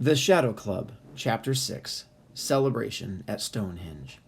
The Shadow Club, Chapter 6, Celebration at Stonehenge.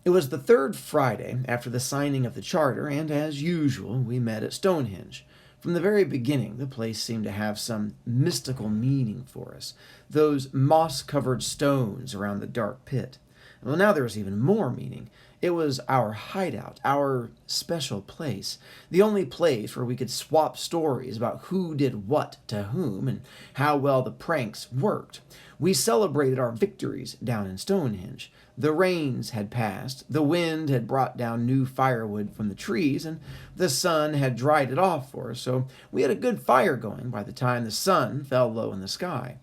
It was the third Friday after the signing of the charter, and as usual, we met at Stonehenge. From the very beginning, the place seemed to have some mystical meaning for us. Those moss-covered stones around the dark pit. Well, now there was even more meaning. It was our hideout, our special place, the only place where we could swap stories about who did what to whom and how well the pranks worked. We celebrated our victories down in Stonehenge. The rains had passed, the wind had brought down new firewood from the trees, and the sun had dried it off for us, so we had a good fire going by the time the sun fell low in the sky.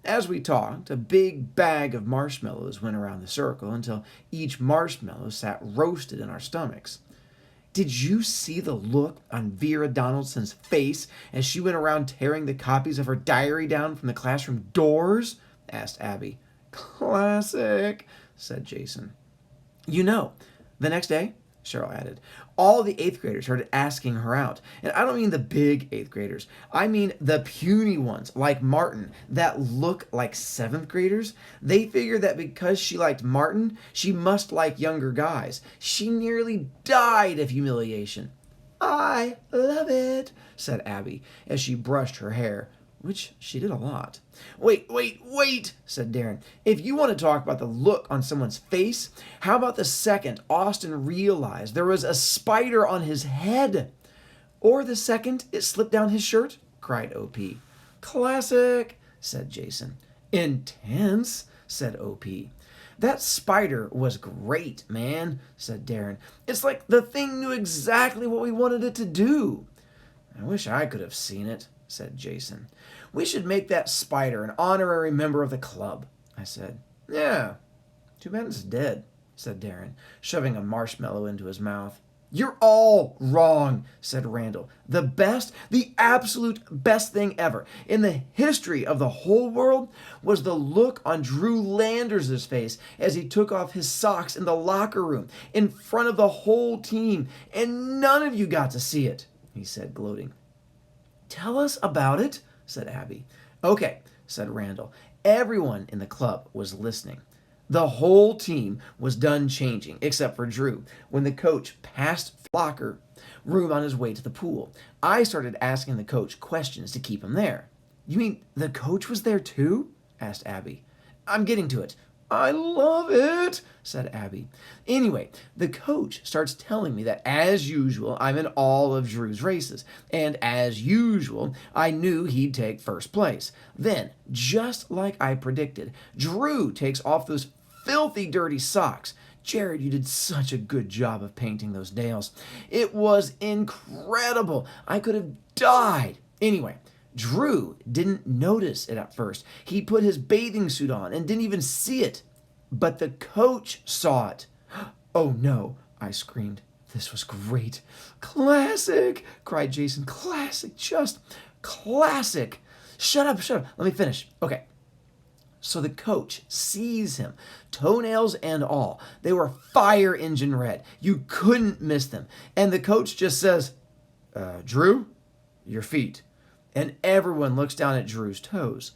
As we talked, a big bag of marshmallows went around the circle until each marshmallow sat roasted in our stomachs. Did you see the look on Vera Donaldson's face as she went around tearing the copies of her diary down from the classroom doors? Asked Abby. Classic, said Jason. You know, the next day, Cheryl added, all the 8th graders started asking her out. And I don't mean the big 8th graders. I mean the puny ones, like Martin, that look like 7th graders. They figured that because she liked Martin, she must like younger guys. She nearly died of humiliation. I love it, said Abby, as she brushed her hair, which she did a lot. Wait, said Darren. If you want to talk about the look on someone's face, how about the second Austin realized there was a spider on his head? Or the second it slipped down his shirt? Cried O.P. Classic, said Jason. Intense, said O.P. That spider was great, man, said Darren. It's like the thing knew exactly what we wanted it to do. I wish I could have seen it, said Jason. We should make that spider an honorary member of the club, I said. Yeah, too bad it's dead, said Darren, shoving a marshmallow into his mouth. You're all wrong, said Randall. The absolute best thing ever in the history of the whole world was the look on Drew Landers' face as he took off his socks in the locker room in front of the whole team, and none of you got to see it, he said, gloating. Tell us about it, said Abby. Okay, said Randall. Everyone in the club was listening. The whole team was done changing, except for Drew, when the coach passed locker room on his way to the pool. I started asking the coach questions to keep him there. You mean the coach was there too? Asked Abby. I'm getting to it. I love it, said Abby. Anyway, the coach starts telling me that, as usual, I'm in all of Drew's races, and as usual, I knew he'd take first place. Then, just like I predicted, Drew takes off those filthy, dirty socks. Jared, you did such a good job of painting those nails. It was incredible. I could have died. Anyway, Drew didn't notice it at first. He put his bathing suit on and didn't even see it. But the coach saw it. Oh no, I screamed. This was great. Classic, cried Jason. Classic, just classic. Shut up. Let me finish. Okay. So the coach sees him, toenails and all. They were fire engine red. You couldn't miss them. And the coach just says, Drew, your feet. And everyone looks down at Drew's toes.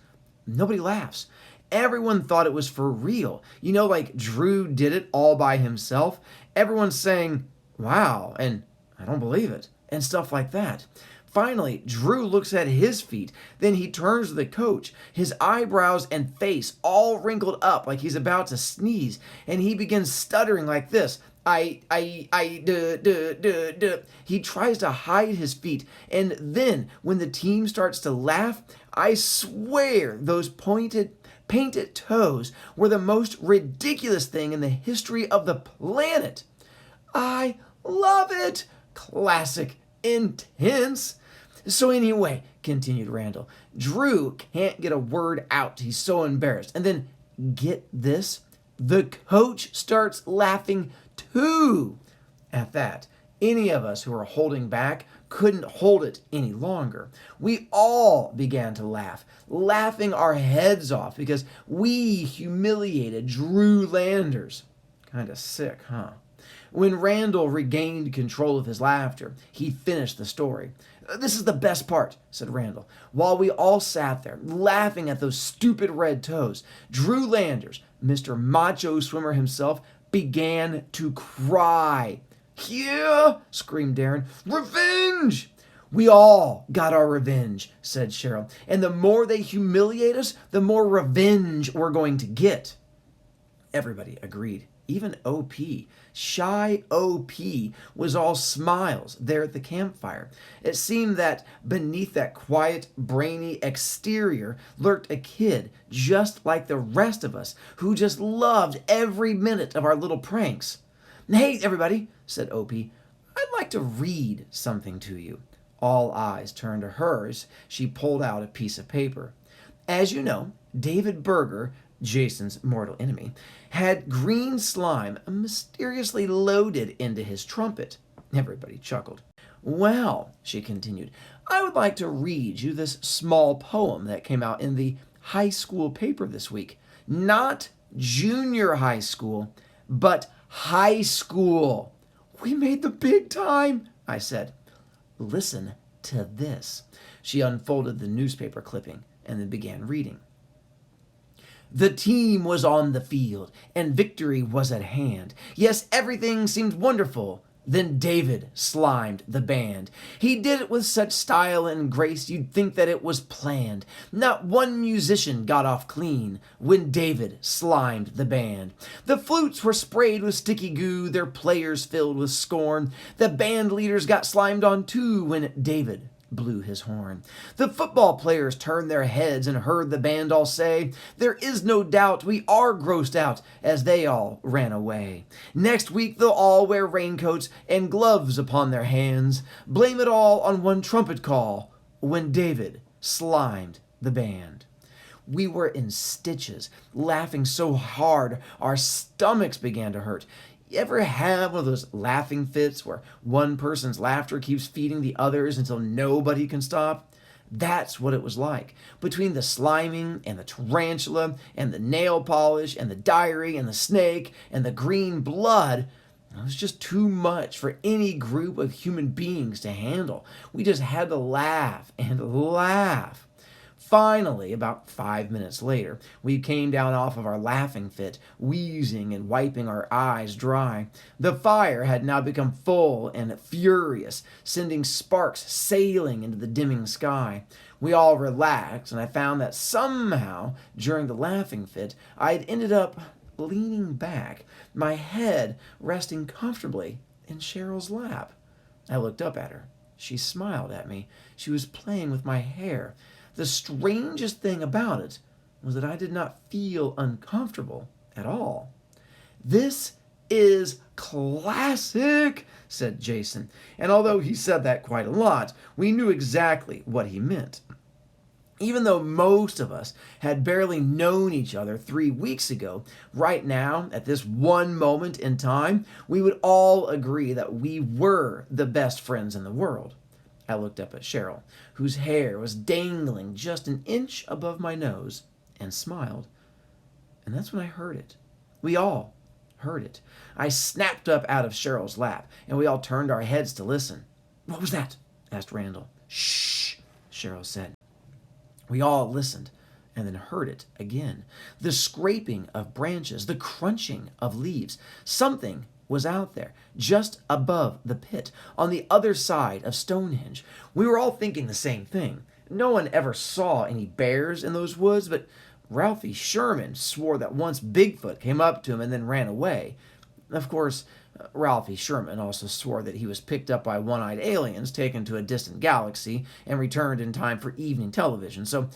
Nobody laughs. Everyone thought it was for real. You know, like Drew did it all by himself. Everyone's saying, wow, and I don't believe it, and stuff like that. Finally, Drew looks at his feet. Then he turns to the coach, his eyebrows and face all wrinkled up like he's about to sneeze, and he begins stuttering like this. He tries to hide his feet, and then when the team starts to laugh, I swear those painted toes were the most ridiculous thing in the history of the planet. I love it. Classic. Intense. So anyway, continued Randall, Drew can't get a word out. He's so embarrassed. And then, get this, the coach starts laughing too. At that, any of us who were holding back couldn't hold it any longer. We all began to laugh, laughing our heads off because we humiliated Drew Landers. Kind of sick, huh? When Randall regained control of his laughter, he finished the story. "This is the best part," said Randall. "While we all sat there, laughing at those stupid red toes, Drew Landers, Mr. Macho Swimmer himself, began to cry." "Yeah!" screamed Darren. "Revenge!" "We all got our revenge," said Cheryl. "And the more they humiliate us, the more revenge we're going to get." Everybody agreed. Even OP. Shy OP was all smiles there at the campfire. It seemed that beneath that quiet, brainy exterior lurked a kid just like the rest of us who just loved every minute of our little pranks. "Hey, everybody," said OP. "I'd like to read something to you." All eyes turned to hers. She pulled out a piece of paper. As you know, David Berger, Jason's mortal enemy, had green slime mysteriously loaded into his trumpet. Everybody chuckled. "Well," she continued, "I would like to read you this small poem that came out in the high school paper this week. Not junior high school, but high school." "We made the big time," I said. "Listen to this." She unfolded the newspaper clipping and then began reading. "The team was on the field, and victory was at hand. Yes, everything seemed wonderful. Then David slimed the band. He did it with such style and grace you'd think that it was planned. Not one musician got off clean when David slimed the band. The flutes were sprayed with sticky goo, their players filled with scorn. The band leaders got slimed on too when David blew his horn. The football players turned their heads and heard the band all say, 'There is no doubt we are grossed out,' as they all ran away. Next week they'll all wear raincoats and gloves upon their hands. Blame it all on one trumpet call when David slimed the band." We were in stitches, laughing so hard our stomachs began to hurt. You ever have one of those laughing fits where one person's laughter keeps feeding the others until nobody can stop? That's what it was like. Between the sliming and the tarantula and the nail polish and the diary and the snake and the green blood, it was just too much for any group of human beings to handle. We just had to laugh and laugh. Finally, about 5 minutes later, we came down off of our laughing fit, wheezing and wiping our eyes dry. The fire had now become full and furious, sending sparks sailing into the dimming sky. We all relaxed, and I found that somehow, during the laughing fit, I had ended up leaning back, my head resting comfortably in Cheryl's lap. I looked up at her. She smiled at me. She was playing with my hair. The strangest thing about it was that I did not feel uncomfortable at all. "This is classic," said Jason, and although he said that quite a lot, we knew exactly what he meant. Even though most of us had barely known each other 3 weeks ago, right now, at this one moment in time, we would all agree that we were the best friends in the world. I looked up at Cheryl, whose hair was dangling just an inch above my nose, and smiled. And that's when I heard it. We all heard it. I snapped up out of Cheryl's lap, and we all turned our heads to listen. "What was that?" asked Randall. "Shh," Cheryl said. We all listened, and then heard it again. The scraping of branches, the crunching of leaves. Something was out there, just above the pit, on the other side of Stonehenge. We were all thinking the same thing. No one ever saw any bears in those woods, but Ralphie Sherman swore that once Bigfoot came up to him and then ran away. Of course, Ralphie Sherman also swore that he was picked up by one-eyed aliens, taken to a distant galaxy, and returned in time for evening television, so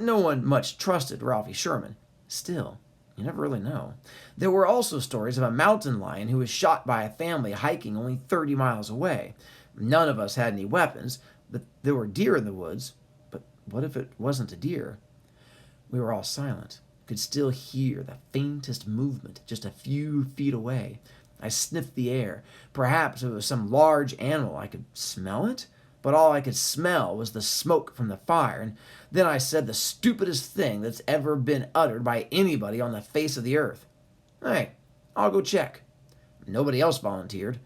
no one much trusted Ralphie Sherman. Still, you never really know. There were also stories of a mountain lion who was shot by a family hiking only 30 miles away. None of us had any weapons, but there were deer in the woods. But what if it wasn't a deer? We were all silent, could still hear the faintest movement just a few feet away. I sniffed the air. Perhaps it was some large animal. I could smell it, but all I could smell was the smoke from the fire. And then I said the stupidest thing that's ever been uttered by anybody on the face of the earth. "Hey, I'll go check." Nobody else volunteered.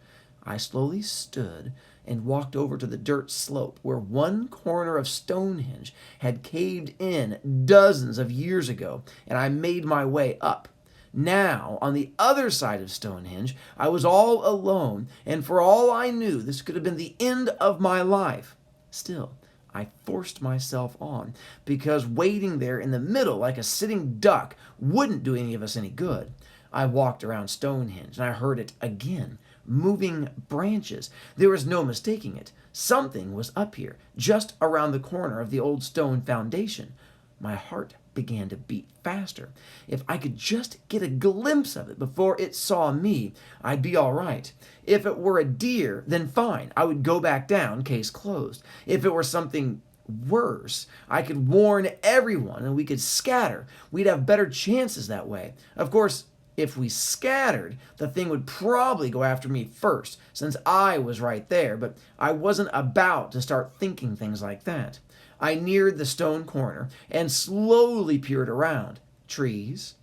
I slowly stood and walked over to the dirt slope where one corner of Stonehenge had caved in dozens of years ago, and I made my way up. Now, on the other side of Stonehenge, I was all alone, and for all I knew, this could have been the end of my life. Still, I forced myself on, because waiting there in the middle like a sitting duck wouldn't do any of us any good. I walked around Stonehenge, and I heard it again. Moving branches. There was no mistaking it. Something was up here, just around the corner of the old stone foundation. My heart began to beat faster. If I could just get a glimpse of it before it saw me, I'd be all right. If it were a deer, then fine. I would go back down, case closed. If it were something worse, I could warn everyone and we could scatter. We'd have better chances that way. Of course, if we scattered, the thing would probably go after me first, since I was right there, but I wasn't about to start thinking things like that. I neared the stone corner and slowly peered around. Trees,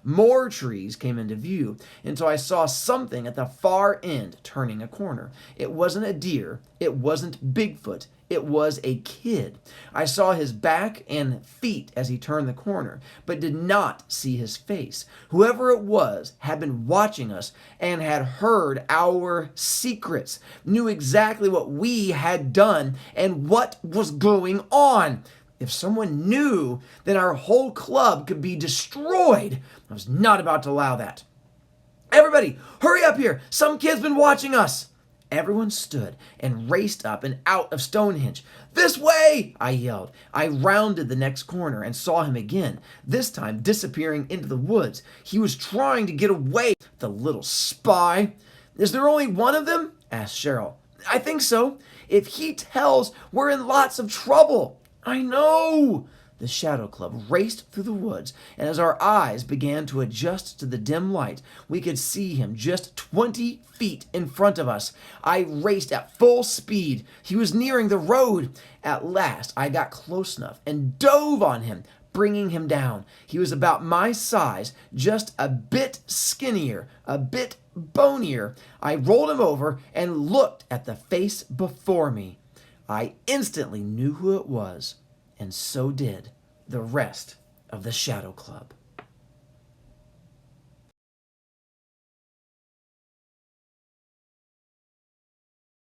more trees came into view until I saw something at the far end turning a corner. It wasn't a deer, it wasn't Bigfoot, it was a kid. I saw his back and feet as he turned the corner, but did not see his face. Whoever it was had been watching us and had heard our secrets, knew exactly what we had done and what was going on. If someone knew, then our whole club could be destroyed. I was not about to allow that. Everybody, hurry up here. Some kid's been watching us. Everyone stood and raced up and out of Stonehenge. This way, I yelled. I rounded the next corner and saw him again, this time disappearing into the woods. He was trying to get away, the little spy. Is there only one of them? Asked Cheryl. I think so. If he tells, we're in lots of trouble. I know! The Shadow Club raced through the woods, and as our eyes began to adjust to the dim light, we could see him just 20 feet in front of us. I raced at full speed. He was nearing the road. At last, I got close enough and dove on him, bringing him down. He was about my size, just a bit skinnier, a bit bonier. I rolled him over and looked at the face before me. I instantly knew who it was, and so did the rest of the Shadow Club.